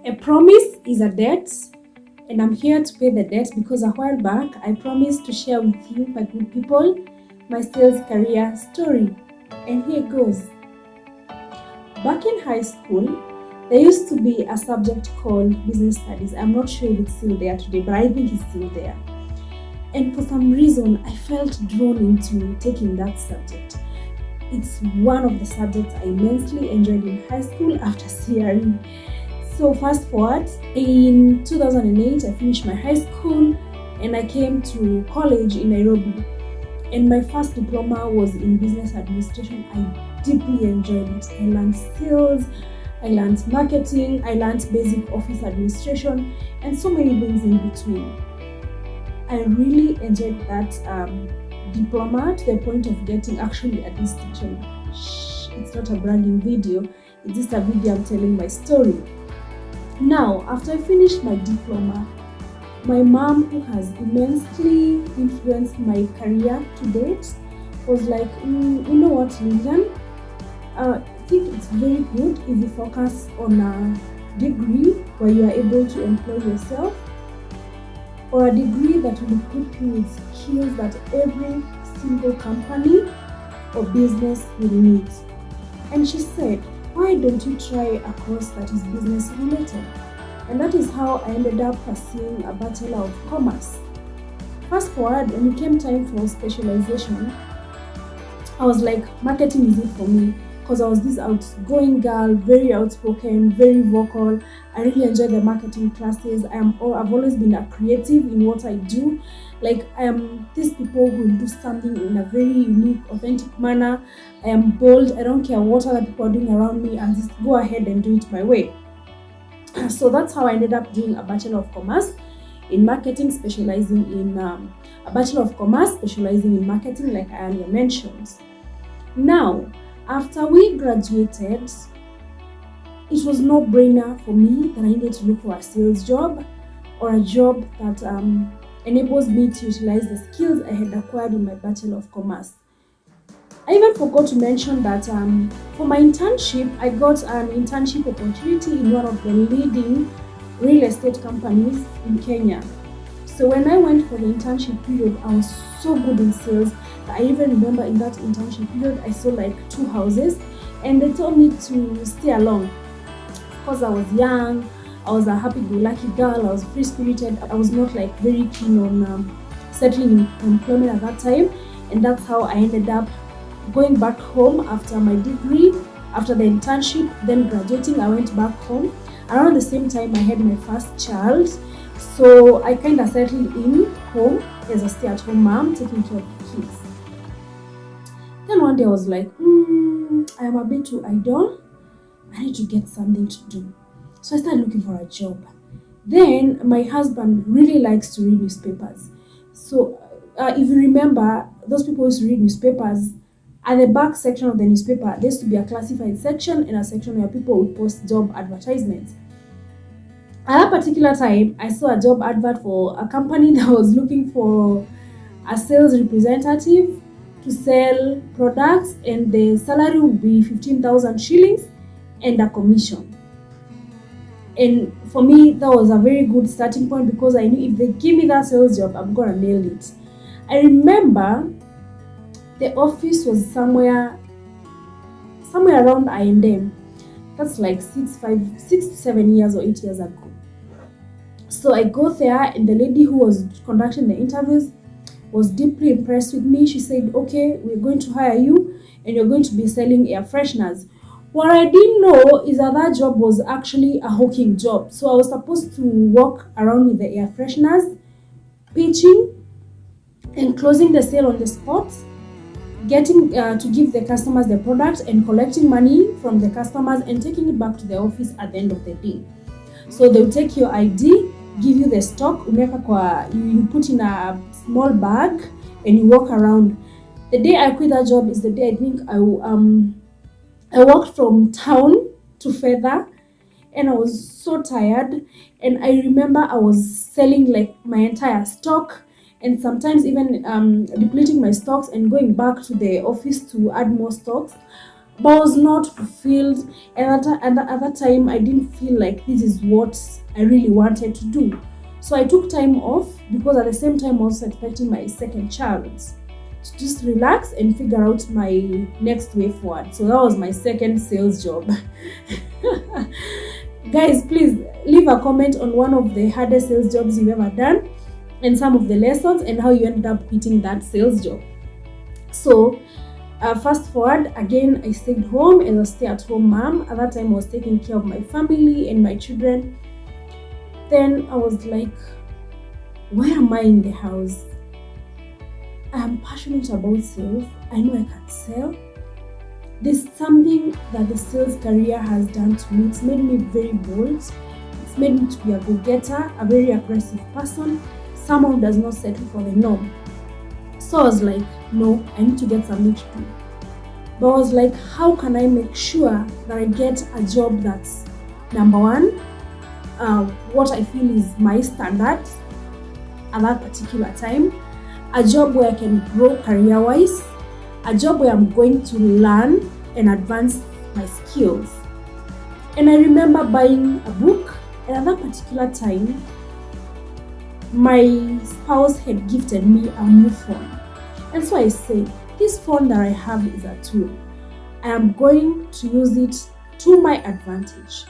A promise is a debt, and I'm here to pay the debt because a while back I promised to share with you, my good people, my sales career story. And here goes. Back in high school, there used to be a subject called business studies. I'm not sure if it's still there today, but I think it's still there. And for some reason, I felt drawn into taking that subject. It's one of the subjects I immensely enjoyed in high school after CRE. So fast forward, in 2008, I finished my high school and I came to college in Nairobi. And my first diploma was in business administration. I deeply enjoyed it. I learned sales, I learned marketing, I learned basic office administration, and so many things in between. I really enjoyed that diploma to the point of getting actually a distinction. It's not a bragging video, it's just a video I'm telling my story. Now, after I finished my diploma, my mom, who has immensely influenced my career to date, was like, you know what, Lillian? I think it's very good if you focus on a degree where you are able to employ yourself, or a degree that will equip you with skills that every single company or business will need. And she said, why don't you try a course that is business related? And that is how I ended up pursuing a Bachelor of Commerce. Fast forward, when it came time for specialization, I was like, marketing is it for me? Because I was this outgoing girl, very outspoken, very vocal. I really enjoy the marketing classes. I've always been a creative in what I do. Like, I am these people who will do something in a very unique, authentic manner. I am bold. I don't care what other people are doing around me, and just go ahead and do it my way. So that's how I ended up doing a Bachelor of Commerce in marketing, specializing in a Bachelor of Commerce, specializing in marketing, like I earlier mentioned. Now, after we graduated, it was no brainer for me that I needed to look for a sales job or a job that enables me to utilize the skills I had acquired in my Bachelor of Commerce. I even forgot to mention that for my internship, I got an internship opportunity in one of the leading real estate companies in Kenya. So when I went for the internship period, I was so good in sales that I even remember in that internship period, I sold like 2 houses, and they told me to stay along. Because I was young, I was a happy-go-lucky girl, I was free-spirited, I was not like very keen on settling in employment at that time, and that's how I ended up going back home after my degree, after the internship, then graduating. I went back home. Around the same time, I had my first child, so I kind of settled in home as a stay-at-home mom, taking care of the kids. Then one day I was like, I am a bit too idle. I need to get something to do. So I started looking for a job. Then my husband really likes to read newspapers. So if you remember, those people used to read newspapers. At the back section of the newspaper, there used to be a classified section and a section where people would post job advertisements. At that particular time, I saw a job advert for a company that was looking for a sales representative to sell products, and the salary would be 15,000 shillings and a commission. And for me, that was a very good starting point because I knew if they give me that sales job, I'm gonna nail it. I remember the office was somewhere around I&M. That's like 6 to 7 years or 8 years ago. So I go there, and the lady who was conducting the interviews was deeply impressed with me. She said, okay, we're going to hire you and you're going to be selling air fresheners. What I didn't know is that job was actually a hawking job. So I was supposed to walk around with the air fresheners, pitching and closing the sale on the spot, getting to give the customers the product and collecting money from the customers and taking it back to the office at the end of the day. So they'll take your ID, give you the stock, you put in a small bag and you walk around. The day I quit that job is the day I think I walked from town to Feather, and I was so tired. And I remember I was selling like my entire stock, and sometimes even depleting my stocks and going back to the office to add more stocks. but I was not fulfilled. And at that time, I didn't feel like this is what I really wanted to do. So I took time off, because at the same time I was expecting my second child, to just relax and figure out my next way forward. So that was my second sales job. Guys, please leave a comment on one of the hardest sales jobs you've ever done, and some of the lessons, and how you ended up quitting that sales job. So fast forward again, I stayed home as a stay-at-home mom. At that time I was taking care of my family and my children. Then I was like, why am I in the house? I am passionate about sales. I know I can sell. There's something that the sales career has done to me. It's made me very bold. It's made me to be a go-getter, a very aggressive person, someone who does not settle for the norm. So I was like, no, I need to get something to do. But I was like, how can I make sure that I get a job that's, number one, what I feel is my standard at that particular time, a job where I can grow career-wise, a job where I'm going to learn and advance my skills. And I remember buying a book, and at that particular time, my spouse had gifted me a new phone. And so I said, this phone that I have is a tool. I am going to use it to my advantage.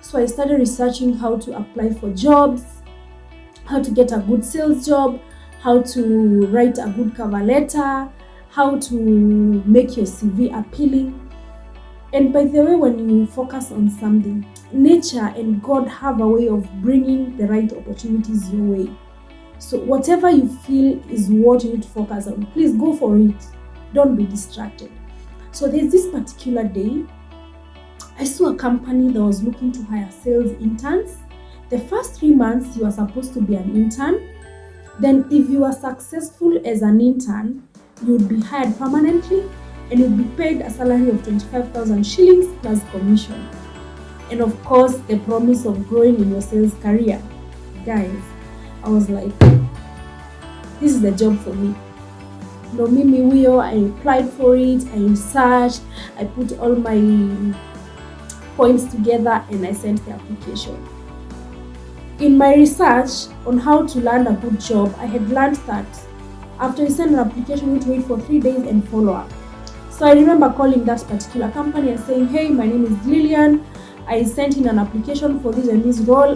So I started researching how to apply for jobs, how to get a good sales job, how to write a good cover letter, how to make your CV appealing. And by the way, when you focus on something, nature and God have a way of bringing the right opportunities your way. So whatever you feel is what you need to focus on, please go for it. Don't be distracted. So there's this particular day, I saw a company that was looking to hire sales interns. The first 3 months, you are supposed to be an intern. Then if you are successful as an intern, you would be hired permanently, and you'd be paid a salary of 25,000 shillings plus commission. And of course, the promise of growing in your sales career. Guys, I was like, this is the job for me. No, I applied for it, I researched, I put all my points together, and I sent the application. In my research on how to land a good job, I had learned that after you send an application, you need to wait for 3 days and follow up. So I remember calling that particular company and saying, hey, my name is Lillian. I sent in an application for this and this role.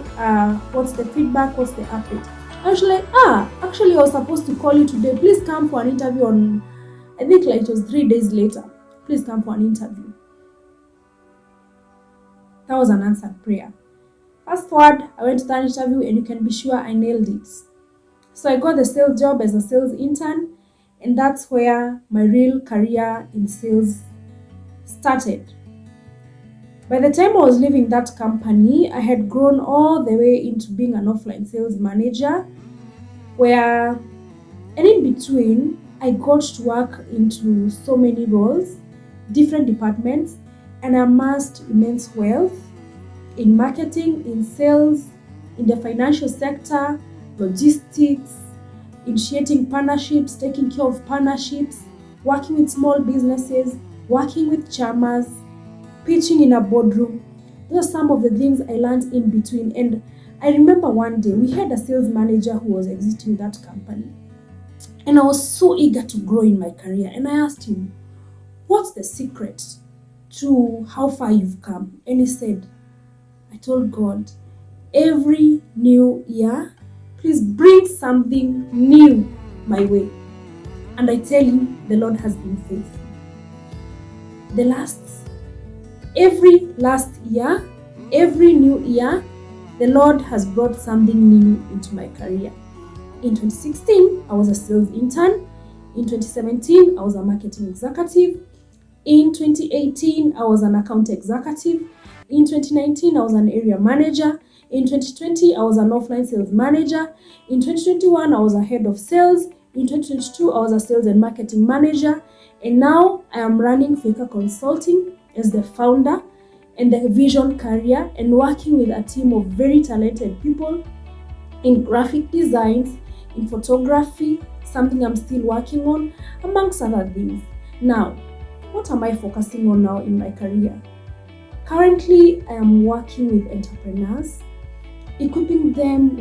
What's the feedback? What's the update? I was like, actually I was supposed to call you today. Please come for an interview on, I think like it was 3 days later. Please come for an interview. That was an answered prayer. Fast forward, I went to that interview, and you can be sure I nailed it. So I got the sales job as a sales intern, and that's where my real career in sales started. By the time I was leaving that company, I had grown all the way into being an offline sales manager, and in between, I got to work into so many roles, different departments, and I amassed immense wealth in marketing, in sales, in the financial sector, logistics, initiating partnerships, taking care of partnerships, working with small businesses, working with chairmans, pitching in a boardroom. Those are some of the things I learned in between. And I remember one day we had a sales manager who was exiting that company. And I was so eager to grow in my career. And I asked him, what's the secret to how far you've come? And he said, I told God, every new year, please bring something new my way. And I tell you, the Lord has been faithful. Every last year, every new year, the Lord has brought something new into my career. In 2016, I was a sales intern. In 2017, I was a marketing executive. In 2018, I was an account executive. In 2019, I was an area manager. In 2020, I was an offline sales manager. In 2021, I was a head of sales. In 2022, I was a sales and marketing manager. And now I am running Faker Consulting as the founder and the vision career, and working with a team of very talented people in graphic designs, in photography, something I'm still working on, amongst other things. Now, what am I focusing on now in my career? Currently, I am working with entrepreneurs, equipping them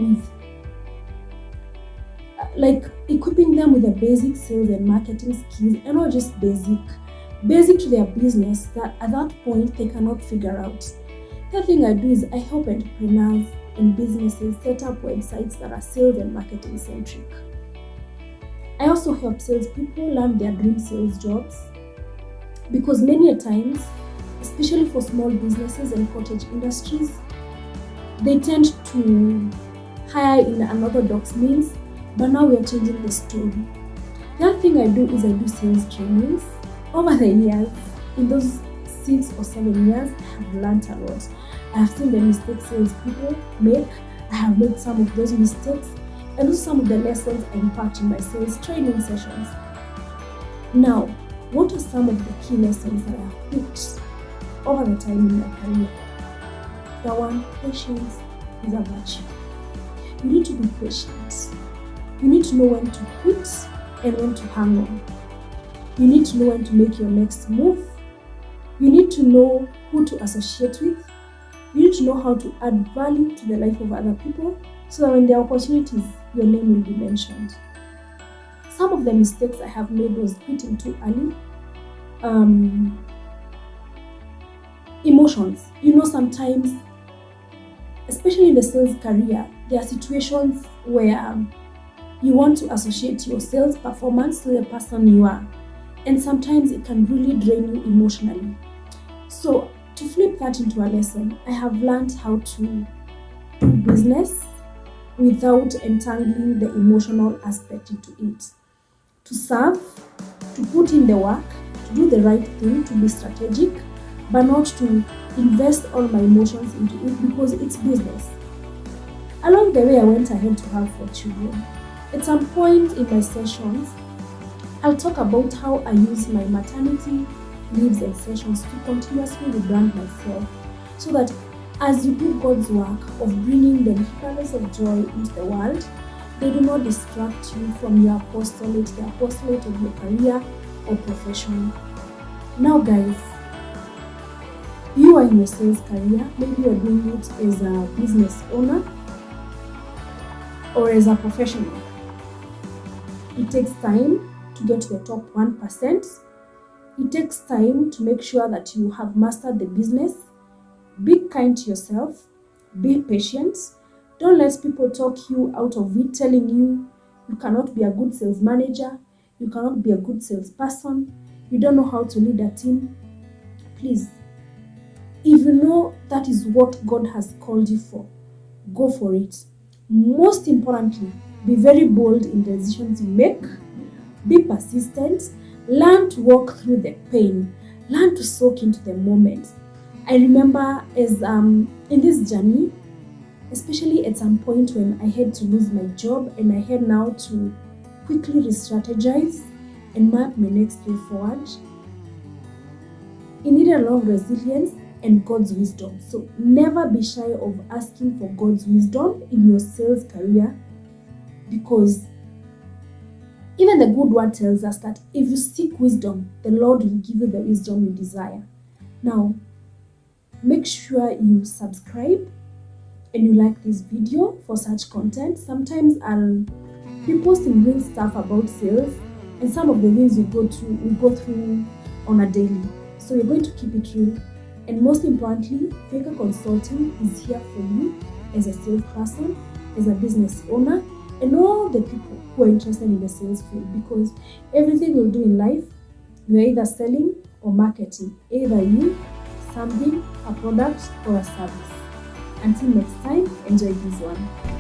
with the basic sales and marketing skills, and not just basic to their business that at that point they cannot figure out. The thing I do is I help entrepreneurs and businesses set up websites that are sales and marketing centric. I also help salespeople learn their dream sales jobs, because many a times, especially for small businesses and cottage industries, they tend to hire in unorthodox means, but now we are changing the story. The other thing I do is I do sales trainings. Over the years, in those 6 or 7 years, I have learned a lot. I have seen the mistakes salespeople make. I have made some of those mistakes, and also some of the lessons I impart in my sales training sessions. Now, what are some of the key lessons that I have picked over the time in my career? The one, patience is a virtue. You need to be patient. You need to know when to quit and when to hang on. You need to know when to make your next move. You need to know who to associate with. You need to know how to add value to the life of other people, so that when there are opportunities, your name will be mentioned. Some of the mistakes I have made was quitting too early. Emotions. Sometimes, especially in the sales career, there are situations where you want to associate your sales performance to the person you are. And sometimes it can really drain you emotionally. So, to flip that into a lesson, I have learned how to do business without entangling the emotional aspect into it. To serve, to put in the work, to do the right thing, to be strategic, but not to invest all my emotions into it, because it's business. Along the way, I went ahead to have 4 children. At some point in my sessions, I'll talk about how I use my maternity leaves and sessions to continuously rebrand myself, so that as you do God's work of bringing the happiness of joy into the world, they do not distract you from your apostolate, the apostolate of your career or profession. Now guys, you are in your sales career. Maybe you're doing it as a business owner or as a professional. It takes time to get to the top 1%. It takes time to make sure that you have mastered the business. Be kind to yourself. Be patient. Don't let people talk you out of it, telling you you cannot be a good sales manager, you cannot be a good salesperson, you don't know how to lead a team. Please, if you know that is what God has called you for, go for it. Most importantly, be very bold in the decisions you make. Be persistent. Learn to walk through the pain. Learn to soak into the moment. I remember as in this journey, especially at some point when I had to lose my job and I had now to quickly re-strategize and map my next way forward, it needed a lot of resilience and God's wisdom. So never be shy of asking for God's wisdom in your sales career, because even the good word tells us that if you seek wisdom, the Lord will give you the wisdom you desire. Now, make sure you subscribe and you like this video for such content. Sometimes I'll be posting real stuff about sales, and some of the things we go through on a daily. So we're going to keep it real. And most importantly, Faker Consulting is here for you as a salesperson, as a business owner, and all the people who are interested in the sales field, because everything we'll do in life, we're either selling or marketing, either you, something, a product, or a service. Until next time, enjoy this one.